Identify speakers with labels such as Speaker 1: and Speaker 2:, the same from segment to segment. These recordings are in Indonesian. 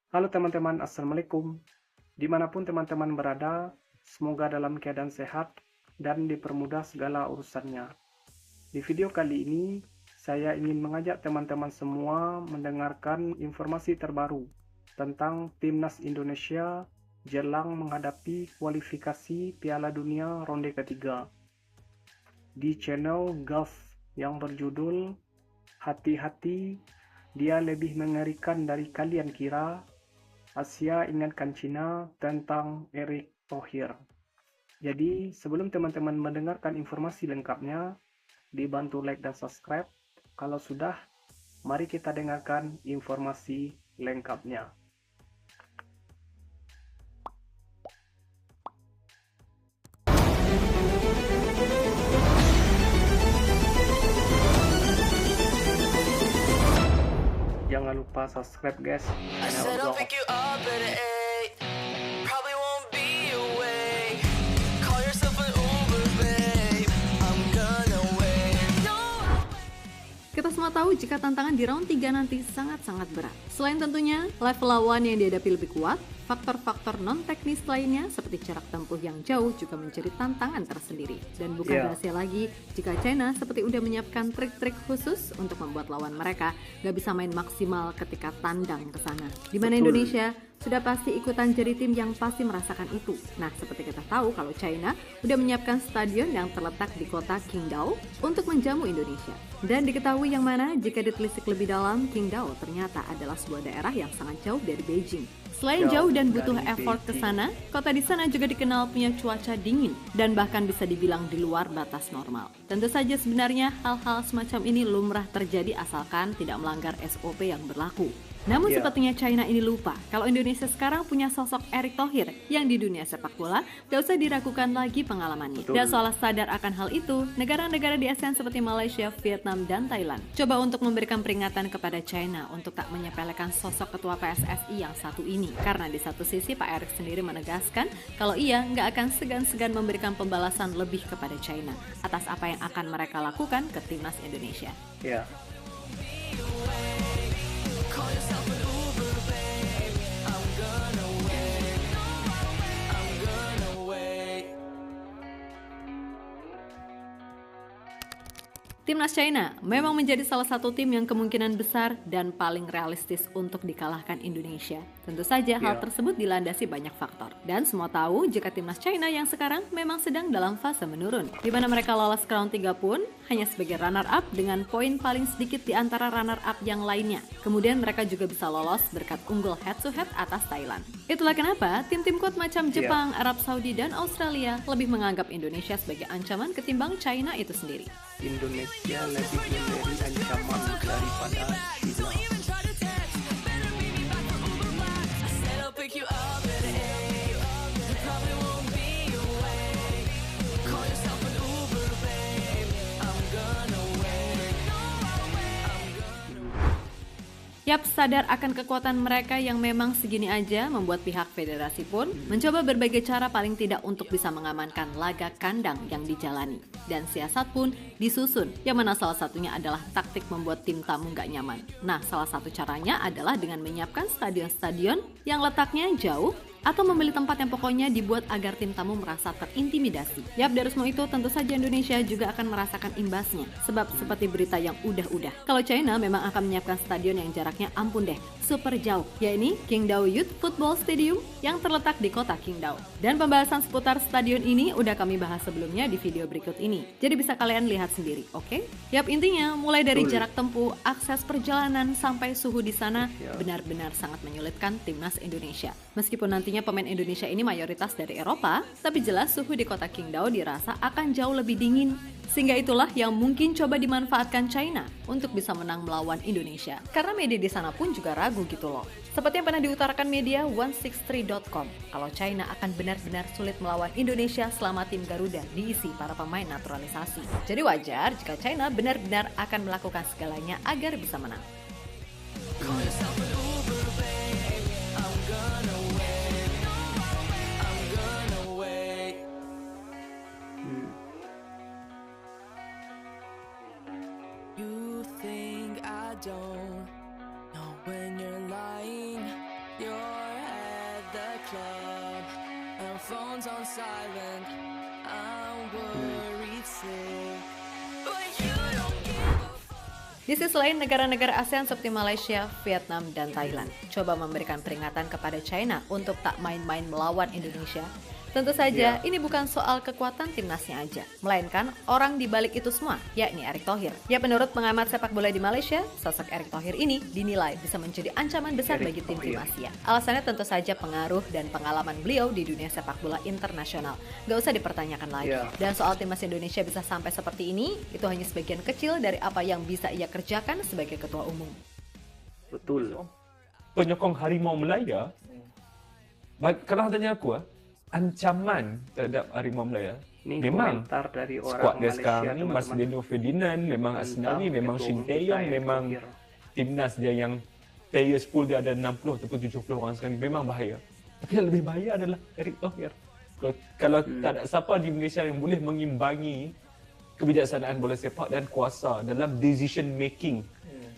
Speaker 1: Halo teman-teman, Assalamualaikum. Dimanapun teman-teman berada, semoga dalam keadaan sehat dan dipermudah segala urusannya. Di video kali ini, saya ingin mengajak teman-teman semua mendengarkan informasi terbaru tentang Timnas Indonesia jelang menghadapi kualifikasi Piala Dunia ronde ketiga di channel Gulf yang berjudul Hati-hati, dia lebih mengerikan dari kalian kira. Asia ingatkan Cina tentang Erick Thohir. Jadi, sebelum teman-teman mendengarkan informasi lengkapnya, dibantu like dan subscribe. Kalau sudah, mari kita dengarkan informasi lengkapnya. Jangan lupa subscribe guys.
Speaker 2: I said I'll pick you up at 8. Probably won't be awake. Call yourself an Uber, babe. I'm gonna wait.
Speaker 3: Kita semua tahu jika tantangan di round 3 nanti sangat-sangat berat. Selain tentunya level lawan yang dihadapi lebih kuat, faktor-faktor non-teknis lainnya seperti jarak tempuh yang jauh juga menjadi tantangan tersendiri. Dan bukan rahasia lagi jika China seperti udah menyiapkan trik-trik khusus untuk membuat lawan mereka gak bisa main maksimal ketika tandang ke sana. Di mana Indonesia sudah pasti ikutan jadi tim yang pasti merasakan itu. Nah, seperti kita tahu kalau China udah menyiapkan stadion yang terletak di kota Qingdao untuk menjamu Indonesia. Dan diketahui yang mana jika ditelisik lebih dalam, Qingdao ternyata adalah sebuah daerah yang sangat jauh dari Beijing. Selain jauh dan butuh effort ke sana, kota di sana juga dikenal punya cuaca dingin dan bahkan bisa dibilang di luar batas normal. Tentu saja sebenarnya hal-hal semacam ini lumrah terjadi asalkan tidak melanggar SOP yang berlaku. Namun sepertinya China ini lupa kalau Indonesia sekarang punya sosok Erick Thohir yang di dunia sepak bola gak usah diragukan lagi pengalamannya. Dan seolah sadar akan hal itu, negara-negara di ASEAN seperti Malaysia, Vietnam, dan Thailand coba untuk memberikan peringatan kepada China untuk tak menyepelekan sosok ketua PSSI yang satu ini. Karena di satu sisi Pak Erick sendiri menegaskan kalau ia nggak akan segan-segan memberikan pembalasan lebih kepada China atas apa yang akan mereka lakukan ke timnas Indonesia.
Speaker 2: Call yourself an Uber, babe. I'm gonna wait. I'm gonna wait.
Speaker 3: Timnas China memang menjadi salah satu tim yang kemungkinan besar dan paling realistis untuk dikalahkan Indonesia. Tentu saja hal tersebut dilandasi banyak faktor. Dan semua tahu jika Timnas China yang sekarang memang sedang dalam fase menurun. Di mana mereka lolos ke round 3 pun hanya sebagai runner-up dengan poin paling sedikit di antara runner-up yang lainnya. Kemudian mereka juga bisa lolos berkat unggul head-to-head atas Thailand. Itulah kenapa tim-tim kuat macam Jepang, Arab Saudi, dan Australia lebih menganggap Indonesia sebagai ancaman ketimbang China itu sendiri.
Speaker 1: Indonesia lebih memberi ancaman daripada China.
Speaker 2: Even try to text. Better meet me back for Uber Black. I said I'll pick you up at 8. You probably won't be awake. Call yourself an Uber, babe. I'm gonna wait.
Speaker 3: Yap, sadar akan kekuatan mereka yang memang segini aja membuat pihak federasi pun mencoba berbagai cara paling tidak untuk bisa mengamankan laga kandang yang dijalani. Dan siasat pun disusun, yang mana salah satunya adalah taktik membuat tim tamu gak nyaman. Nah, salah satu caranya adalah dengan menyiapkan stadion-stadion yang letaknya jauh atau memilih tempat yang pokoknya dibuat agar tim tamu merasa terintimidasi. Yap, dari semua itu tentu saja Indonesia juga akan merasakan imbasnya. Sebab seperti berita yang udah-udah, kalau China memang akan menyiapkan stadion yang jaraknya ampun deh, super jauh, yakni Qingdao Youth Football Stadium yang terletak di kota Qingdao. Dan pembahasan seputar stadion ini udah kami bahas sebelumnya di video berikut ini. Jadi bisa kalian lihat sendiri, oke? Yap, intinya mulai dari jarak tempuh, akses perjalanan, sampai suhu di sana benar-benar sangat menyulitkan timnas Indonesia. Meskipun nantinya pemain Indonesia ini mayoritas dari Eropa, tapi jelas suhu di kota Qingdao dirasa akan jauh lebih dingin. Sehingga itulah yang mungkin coba dimanfaatkan China untuk bisa menang melawan Indonesia. Karena media di sana pun juga ragu gitu loh. Seperti yang pernah diutarakan media 163.com, kalau China akan benar-benar sulit melawan Indonesia selama tim Garuda diisi para pemain naturalisasi. Jadi wajar jika China benar-benar akan melakukan segalanya agar bisa menang.
Speaker 2: Call yourself an Uber, babe. I'm gonna wait. I'm gonna wait. You think I don't know when you're lying. You're
Speaker 3: Di sisi lain, negara-negara ASEAN seperti Malaysia, Vietnam, dan Thailand coba memberikan peringatan kepada China untuk tak main-main melawan Indonesia. Tentu saja, ini bukan soal kekuatan timnasnya aja, melainkan orang di balik itu semua, yakni Erick Thohir. Ya, menurut pengamat sepak bola di Malaysia, sosok Erick Thohir ini dinilai bisa menjadi ancaman besar bagi tim-tim Asia. Alasannya tentu saja pengaruh dan pengalaman beliau di dunia sepak bola internasional. Gak usah dipertanyakan lagi. Dan soal timnas Indonesia bisa sampai seperti ini, itu hanya sebagian kecil dari apa yang bisa ia kerjakan sebagai ketua umum.
Speaker 1: Betul.
Speaker 4: Penyokong Harimau Melaya, kalau tanya aku, ancaman terhadap Harimau Melaya
Speaker 1: Ini
Speaker 4: memang
Speaker 1: komentar dari orang
Speaker 4: skuad dia
Speaker 1: Malaysia,
Speaker 4: sekarang ni
Speaker 1: teman-teman.
Speaker 4: Marcelino Ferdinand, memang Arsenal ni, memang
Speaker 1: Ketua
Speaker 4: Shin
Speaker 1: umum
Speaker 4: Tae-yong,
Speaker 1: kita, Erick
Speaker 4: memang
Speaker 1: Thohir.
Speaker 4: timnas dia yang players pool dia ada 60 ataupun 70 orang sekarang, memang bahaya. Tapi yang lebih bahaya adalah Erick Thohir. Kalau tak ada siapa di Malaysia yang boleh mengimbangi kebijaksanaan bola sepak dan kuasa dalam decision making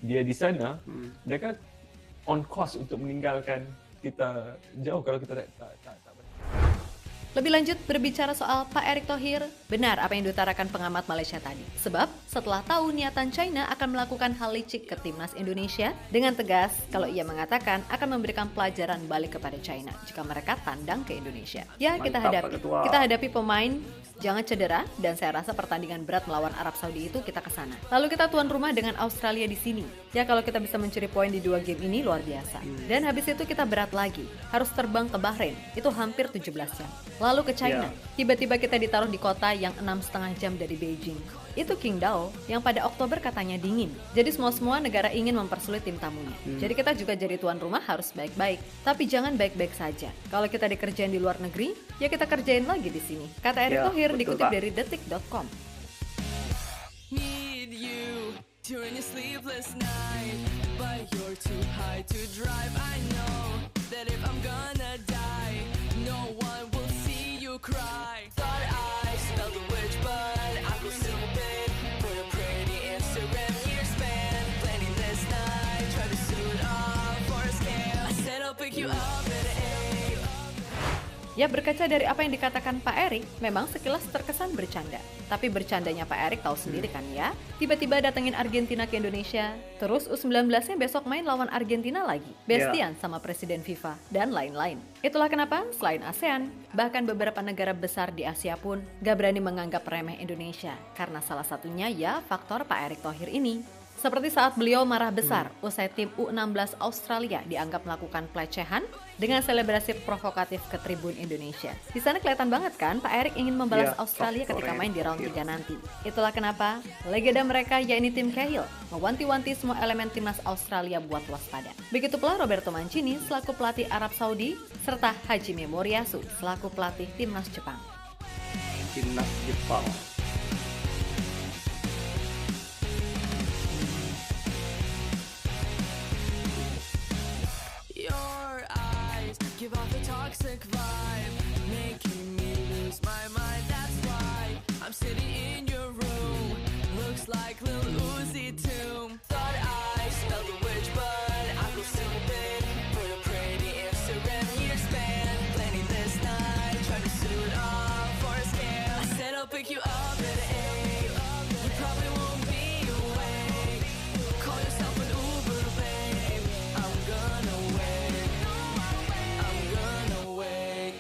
Speaker 4: dia di sana, dia kan on course untuk meninggalkan kita jauh kalau kita tak.
Speaker 3: Lebih lanjut, berbicara soal Pak Erick Thohir, benar apa yang diutarakan pengamat Malaysia tadi. Sebab, setelah tahu niatan China akan melakukan hal licik ke timnas Indonesia, dengan tegas, kalau ia mengatakan akan memberikan pelajaran balik kepada China jika mereka tandang ke Indonesia. Ya, kita
Speaker 1: Mantap, Pak
Speaker 3: hadapi.
Speaker 1: Ketua.
Speaker 3: Kita hadapi pemain, jangan cedera, dan saya rasa pertandingan berat melawan Arab Saudi itu kita ke sana. Lalu kita tuan rumah dengan Australia di sini. Ya, kalau kita bisa mencuri poin di 2 game ini, luar biasa. Dan habis itu kita berat lagi, harus terbang ke Bahrain, itu hampir 17 jam. Lalu ke China, tiba-tiba kita ditaruh di kota yang 6,5 jam dari Beijing. Itu Qingdao, yang pada Oktober katanya dingin. Jadi semua negara ingin mempersulit tim tamunya. Jadi kita juga jadi tuan rumah harus baik-baik. Tapi jangan baik-baik saja. Kalau kita dikerjain di luar negeri, ya kita kerjain lagi di sini. Kata Erick Thohir
Speaker 1: betul,
Speaker 3: dikutip
Speaker 1: Pak.
Speaker 3: dari detik.com.
Speaker 2: Need you during a sleepless night, but you're too high to drive. I know that if I'm gonna die, no one will see you cry. Thought I smelled the witch, but I go stupid for a pretty Instagram year span. Planning this night, try to suit up for a scam. I said I'll pick you up at 8.
Speaker 3: Ya, berkaca dari apa yang dikatakan Pak Erick, memang sekilas terkesan bercanda. Tapi bercandanya Pak Erick tahu sendiri kan ya, tiba-tiba datengin Argentina ke Indonesia, terus U19-nya besok main lawan Argentina lagi, bestian sama Presiden FIFA, dan lain-lain. Itulah kenapa selain ASEAN, bahkan beberapa negara besar di Asia pun gak berani menganggap remeh Indonesia, karena salah satunya ya faktor Pak Erick Thohir ini. Seperti saat beliau marah besar usai tim U16 Australia dianggap melakukan pelecehan dengan selebrasi provokatif ke tribun Indonesia. Di sana kelihatan banget kan Pak Erick ingin membalas
Speaker 1: Ya,
Speaker 3: Australia
Speaker 1: faktor
Speaker 3: ketika
Speaker 1: Erick
Speaker 3: main di round
Speaker 1: Thohir.
Speaker 3: 3 nanti. Itulah kenapa legenda mereka yakni tim Cahill mewanti-wanti semua elemen timnas Australia buat waspada. Begitu pula Roberto Mancini selaku pelatih Arab Saudi serta Hajime Moriyasu selaku pelatih timnas Jepang.
Speaker 1: Timnas Jepang.
Speaker 2: Your eyes give off a toxic vibe, making me lose my mind. That's why I'm sitting in your room. Looks like Lil Uzi Tomb. Thought I smelled the witch, but I go stupid for a pretty Instagram year span. Planning this night, try to suit up for a scam. I said I'll pick you up at 8. You probably won't be awake. Call yourself an Uber, babe. I'm gonna wait. I'm gonna wait.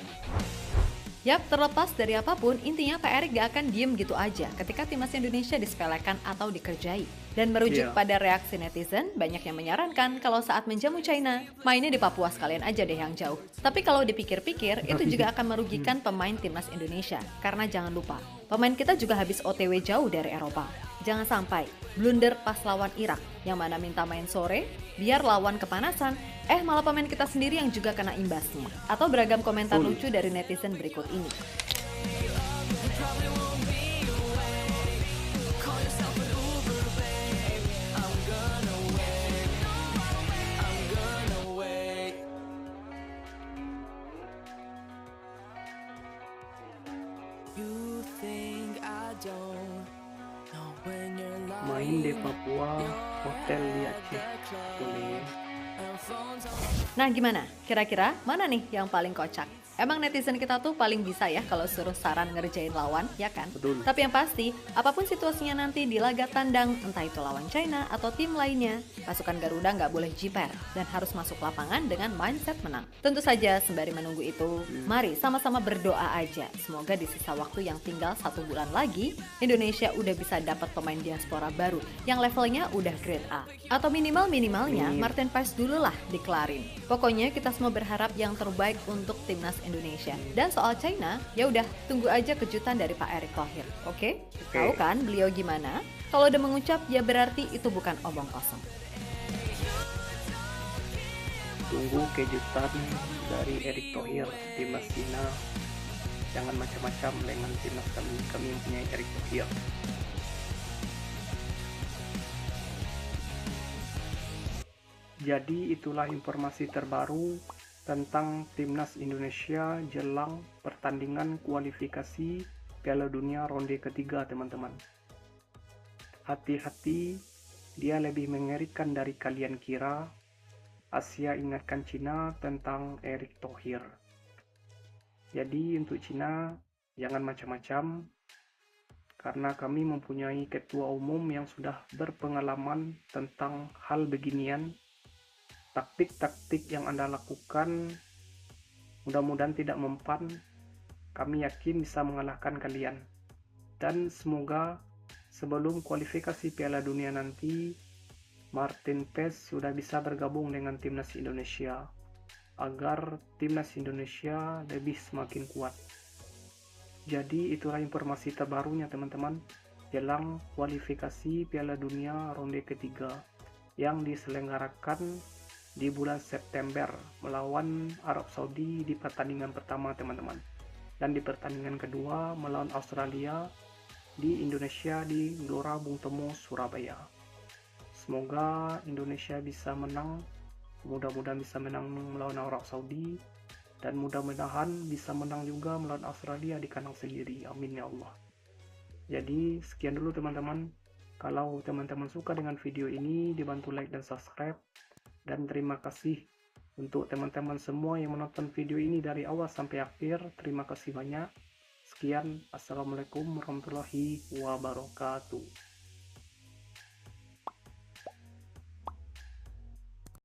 Speaker 3: Yap, terlepas dari apapun, intinya Pak Erick gak akan diem gitu aja ketika timnas Indonesia disepelekan atau dikerjai. Dan merujuk pada reaksi netizen, banyak yang menyarankan kalau saat menjamu China, mainnya di Papua sekalian aja deh yang jauh. Tapi kalau dipikir-pikir, itu juga akan merugikan pemain timnas Indonesia. Karena jangan lupa, pemain kita juga habis OTW jauh dari Eropa. Jangan sampai blunder pas lawan Irak, yang mana minta main sore, biar lawan kepanasan, malah pemain kita sendiri yang juga kena imbasnya. Atau beragam komentar lucu dari netizen berikut ini.
Speaker 2: You probably won't be awake. Call yourself an Uber, babe. I'm gonna wait. I'm gonna wait. You think I don't know when you're
Speaker 1: Main di
Speaker 2: lying.
Speaker 1: Papua, hotel di Aceh. Boleh.
Speaker 2: And phones on.
Speaker 3: Nah gimana? Kira-kira mana nih yang paling kocak? Emang netizen kita tuh paling bisa ya kalau suruh saran ngerjain lawan, ya kan?
Speaker 1: Betul.
Speaker 3: Tapi yang pasti, apapun situasinya nanti di laga tandang, entah itu lawan China atau tim lainnya, pasukan Garuda nggak boleh jiper dan harus masuk lapangan dengan mindset menang. Tentu saja sembari menunggu itu, mari sama-sama berdoa aja. Semoga di sisa waktu yang tinggal 1 bulan lagi, Indonesia udah bisa dapat pemain diaspora baru yang levelnya udah grade A. Atau minimalnya Martin Paes dulu lah dikelarin. Pokoknya kita semua berharap yang terbaik untuk timnas Indonesia. Dan soal China, ya udah tunggu aja kejutan dari Pak Erick Thohir. Oke? Tahu kan beliau gimana? Kalau udah mengucap ya berarti itu bukan omong kosong.
Speaker 1: Tunggu kejutan dari Erick Thohir, timnas Cina. Jangan macam-macam dengan timnas kami yang punya Erick Thohir. Jadi itulah informasi terbaru tentang timnas Indonesia jelang pertandingan kualifikasi Piala Dunia ronde ketiga, teman-teman. Hati-hati, dia lebih mengerikan dari kalian kira. Asia ingatkan Cina tentang Erick Thohir. Jadi untuk Cina jangan macam-macam, karena kami mempunyai ketua umum yang sudah berpengalaman tentang hal beginian. Taktik-taktik yang Anda lakukan mudah-mudahan tidak mempan. Kami yakin bisa mengalahkan kalian. Dan semoga sebelum kualifikasi Piala Dunia nanti, Martin Paes sudah bisa bergabung dengan timnas Indonesia agar timnas Indonesia lebih semakin kuat. Jadi itulah informasi terbarunya, teman-teman, jelang kualifikasi Piala Dunia ronde ketiga yang diselenggarakan di bulan September melawan Arab Saudi di pertandingan pertama, teman-teman, dan di pertandingan kedua melawan Australia di Indonesia di Gelora Bung Tomo, Surabaya. Semoga Indonesia bisa menang, mudah-mudahan bisa menang melawan Arab Saudi, dan mudah-mudahan bisa menang juga melawan Australia di kandang sendiri. Amin ya Allah. Jadi sekian dulu, teman-teman. Kalau teman-teman suka dengan video ini, dibantu like dan subscribe. Dan terima kasih untuk teman-teman semua yang menonton video ini dari awal sampai akhir. Terima kasih banyak. Sekian, Assalamualaikum warahmatullahi wabarakatuh.